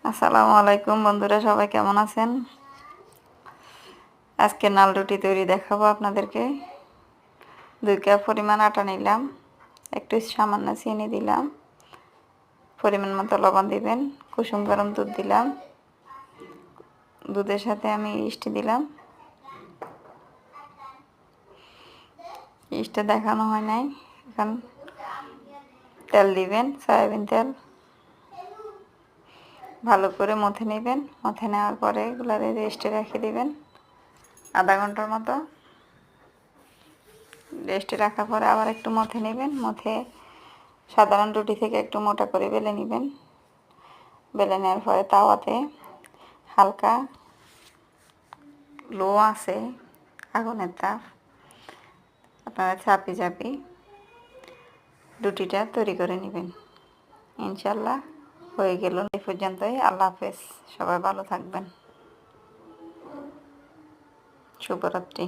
আসসালামু আলাইকুম বন্ধুরা, সবাই কেমন আছেন? আজকে নাল রুটি তৈরি দেখাবো আপনাদেরকে। 2 কাপ পরিমাণ আটা নিলাম, একটু সামান্য চিনি দিলাম, পরিমাণ মতো লবণ দিবেন, কুসুম গরম দুধ দিলাম, দুধের সাথে আমি ইস্ট দিলাম। ইস্টটা দেখানো হয় নাই। এখন তেল দিবেন, সয়াবিন তেল, ভালো করে মথে নেবেন। মথে নেওয়ার পরে এগুলারে রেস্টে রেখে দিবেন আধা ঘন্টার মতো। রেস্টে রাখার পরে আবার একটু মথে নেবেন। মথে সাধারণ রুটি থেকে একটু মোটা করে বেলে নেবেন। বেলে নেওয়ার পরে তাওয়াতে হালকা লো আছে আগুনের তাপ, আপনারা চাপি চাপি রুটিটা তৈরি করে নেবেন। ইনশাল্লাহ হয়ে গেল। এই পর্যন্তই। আল্লাহ হাফেজ। সবাই ভালো থাকবেন। শুভরাত্রি।